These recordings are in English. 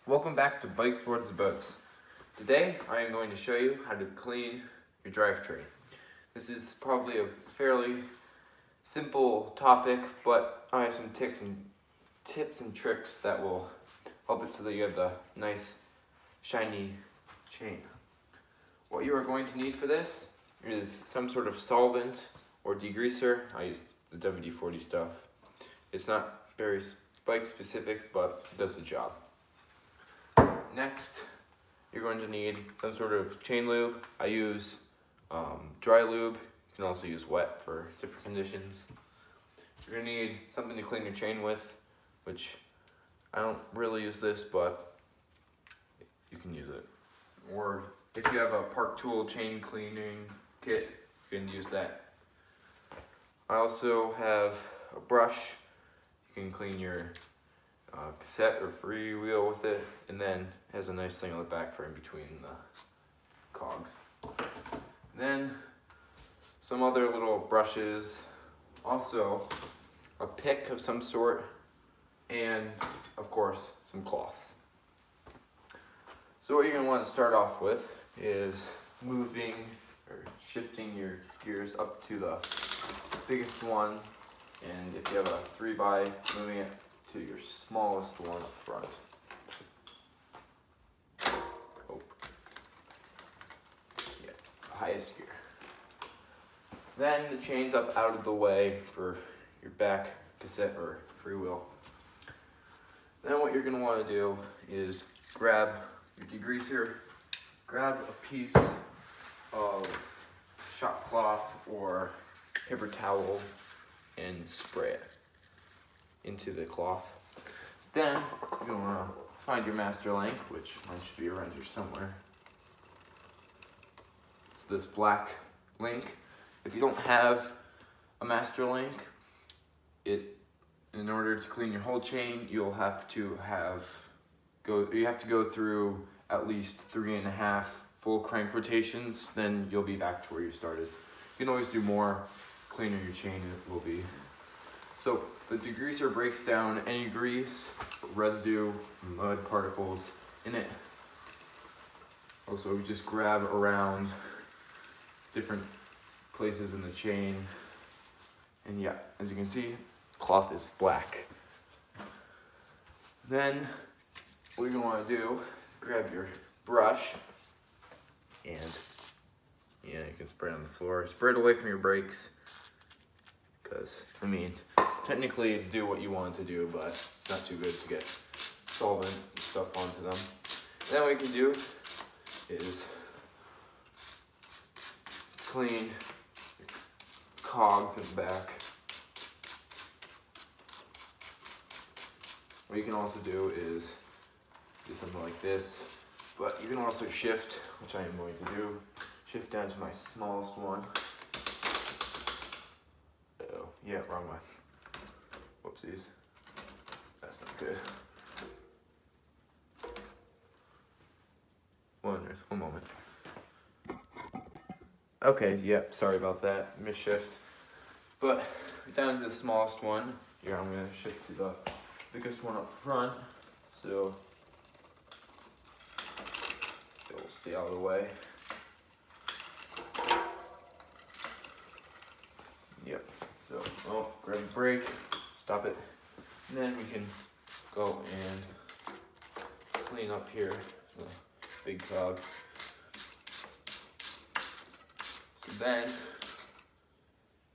Welcome back to Bikes, Boards, and Boats. Today I am going to show you how to clean your drivetrain. This is probably a fairly simple topic, but I have some tips and tricks that will help it so that you have the nice shiny chain. What you are going to need for this is some sort of solvent or degreaser. I use the WD-40 stuff. It's not very bike specific, but it does the job. Next, you're going to need some sort of chain lube. I use dry lube. You can also use wet for different conditions. You're going to need something to clean your chain with, which I don't really use this, but you can use it. Or if you have a Park Tool chain cleaning kit, you can use that. I also have a brush. You can clean your cassette or freewheel with it, and then it has a nice thing on the back for in between the cogs. Then some other little brushes, also a pick of some sort, and of course some cloths. So what you're going to want to start off with is moving or shifting your gears up to the biggest one, and if you have a 3x, moving it to your smallest one up front. Oh. Yeah, highest gear. Then the chain's up out of the way for your back cassette or freewheel. Then what you're going to want to do is grab your degreaser, grab a piece of shop cloth or paper towel and spray it into the cloth. Then you're going to find your master link, which mine should be around here somewhere. It's this black link. If you don't have a master link, in order to clean your whole chain, you have to go through at least 3.5 full crank rotations. Then you'll be back to where you started. You can always do more. Cleaner your chain it will be. So the degreaser breaks down any grease, residue, mud particles in it. Also, just grab around different places in the chain. And yeah, as you can see, cloth is black. Then what you're going to want to do is grab your brush and you can spray it on the floor. Spray it away from your brakes. Because, I mean, technically do what you want to do, but it's not too good to get solvent and stuff onto them. And then what you can do is clean cogs in the back. What you can also do is do something like this, but you can also shift, which I am going to do, shift down to my smallest one. Yeah, wrong way. Whoopsies. That's not good. One moment. Okay, yep, sorry about that. Misshift. But down to the smallest one. Here, I'm going to shift to the biggest one up front. So it will stay out of the way. Yep. So, grab a brake, stop it, and then we can go and clean up here the big cog. So then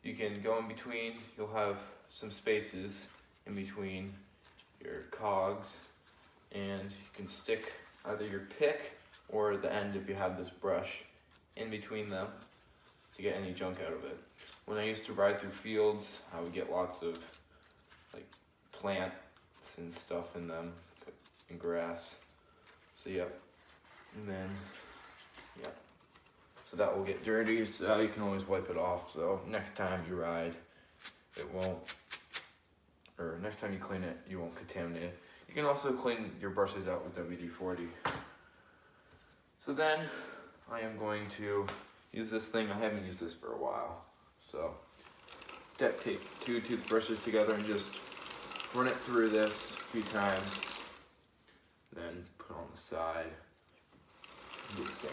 you can go in between. You'll have some spaces in between your cogs, and you can stick either your pick or the end, if you have this brush, in between them to get any junk out of it. When I used to ride through fields, I would get lots of like plants and stuff in them, and grass. So yeah, and then yeah, so that will get dirty. So you can always wipe it off. So next time you ride, it won't, or next time you clean it, you won't contaminate it. You can also clean your brushes out with WD-40. So then I am going to use this thing. I haven't used this for a while. So take 2 toothbrushes together and just run it through this a few times. then put it on the side, do the same.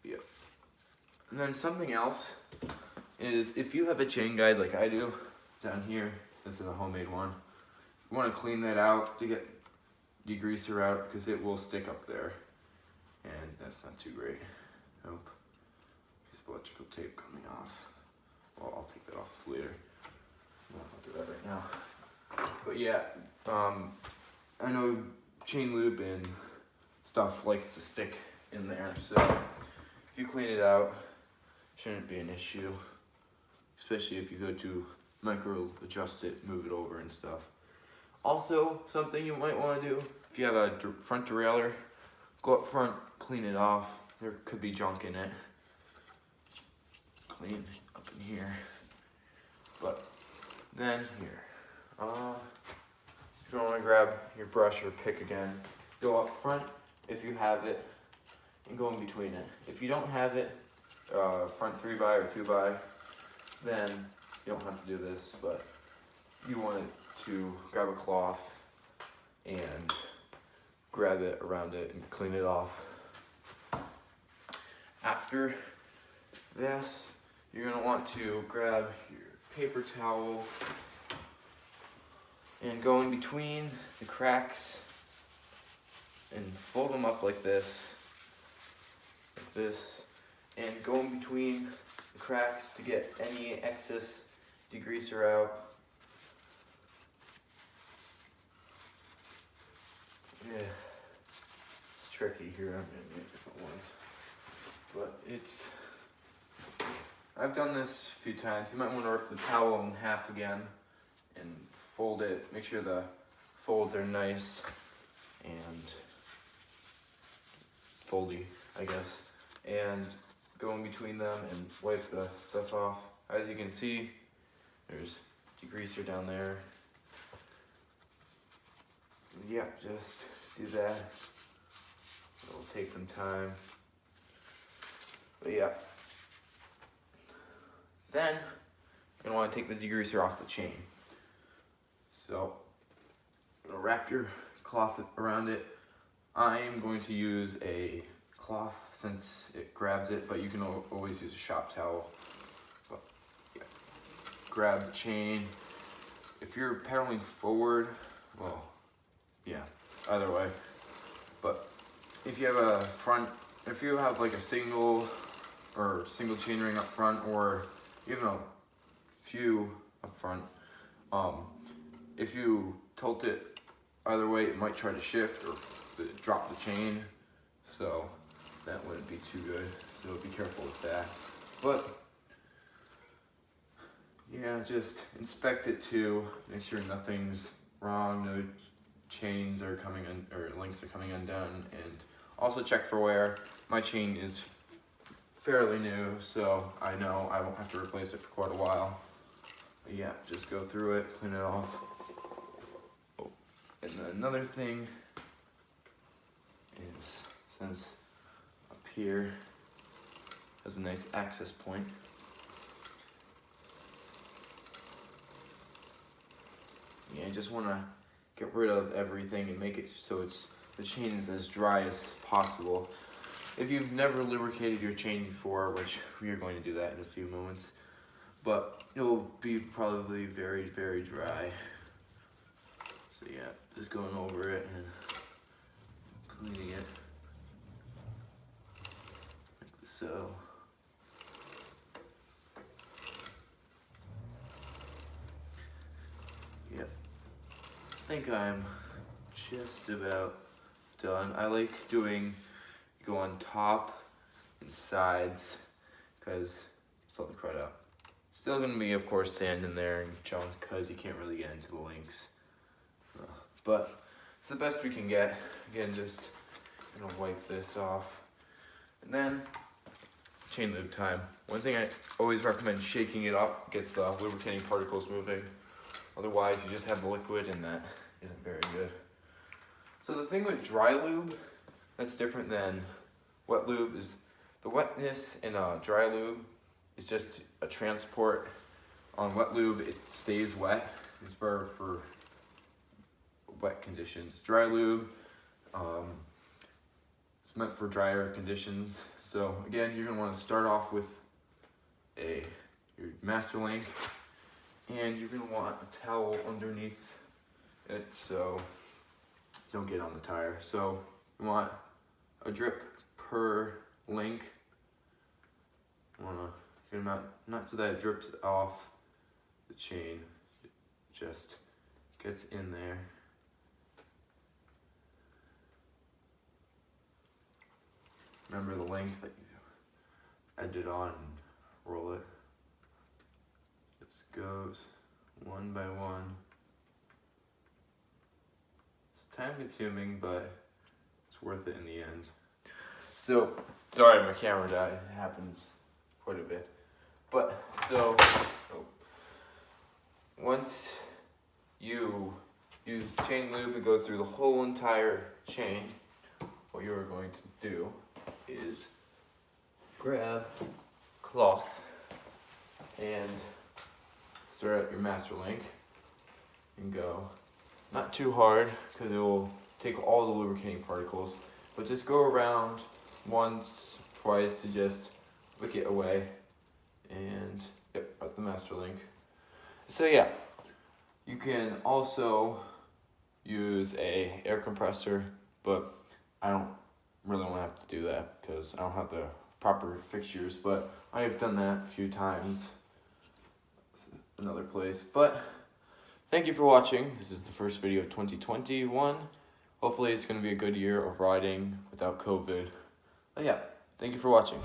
Yep. And then something else is if you have a chain guide like I do down here, this is a homemade one, you want to clean that out to get degreaser out because it will stick up there, and that's not too great. Nope. Piece of electrical tape coming off. Well, I'll take that off later. I'll do that right now. But yeah, I know chain lube and stuff likes to stick in there, so if you clean it out, shouldn't be an issue, especially if you go to micro adjust it, move it over and stuff. Also, something you might want to do, if you have a front derailleur, go up front, clean it off. There could be junk in it. Clean up in here. But then here, if you want to grab your brush or pick again, go up front if you have it, and go in between it. If you don't have it, front 3x or 2x, then you don't have to do this, but you want to grab a cloth and grab it around it and clean it off. After this, you're going to want to grab your paper towel and go in between the cracks and fold them up like this, and go in between the cracks to get any excess degreaser out. Yeah, it's tricky here. I'm gonna get a different one, but I've done this a few times. You might want to rip the towel in half again and fold it. Make sure the folds are nice and foldy, I guess, and go in between them and wipe the stuff off. As you can see, there's degreaser down there. Yeah, just do that. It'll take some time. But yeah. Then, you're gonna wanna take the degreaser off the chain. So, you're gonna wrap your cloth around it. I am going to use a cloth since it grabs it, but you can always use a shop towel. But yeah, grab the chain. If you're pedaling forward, well, yeah, either way. But if you have like a single chain ring up front, or even a few up front, if you tilt it either way, it might try to shift or drop the chain, so that wouldn't be too good, so be careful with that. But yeah, just inspect it too, make sure nothing's wrong, no chains are coming in, or links are coming undone, and also check for wear. My chain is fairly new, so I know I won't have to replace it for quite a while. But yeah, just go through it, clean it off. Oh, and then another thing is, since up here has a nice access point, yeah, I just want to get rid of everything and make it so the chain is as dry as possible. If you've never lubricated your chain before, which we are going to do that in a few moments, but it will be probably very, very dry. So yeah, just going over it and cleaning it like so. Yep, I think I'm just about done. I like go on top and sides because it's all the crud out. Still gonna be, of course, sand in there and junk because you can't really get into the links. But it's the best we can get. Again, just gonna wipe this off. And then, chain lube time. One thing I always recommend, shaking it up, gets the lubricating particles moving. Otherwise, you just have the liquid and that isn't very good. So the thing with dry lube that's different than wet lube is the wetness in a dry lube is just a transport. On wet lube, it stays wet. It's better for wet conditions. Dry lube, it's meant for drier conditions. So again, you're gonna want to start off with your master link, and you're gonna want a towel underneath it so you don't get on the tire. So you want a drip per link. You want to get them out, not so that it drips off the chain, it just gets in there. Remember the length that you add it on and roll it. Just goes one by one. It's time consuming, but it's worth it in the end. So, sorry my camera died, it happens quite a bit. But, so, once you use chain lube and go through the whole entire chain, what you're going to do is grab cloth and start at your master link and go, not too hard because it will take all the lubricating particles, but just go around once, twice to just wick it away, and yep, at the master link. So yeah, you can also use a air compressor, but I don't really want to have to do that because I don't have the proper fixtures, but I have done that a few times. It's another place, but thank you for watching. This is the first video of 2021. Hopefully it's going to be a good year of riding without COVID. But yeah, thank you for watching.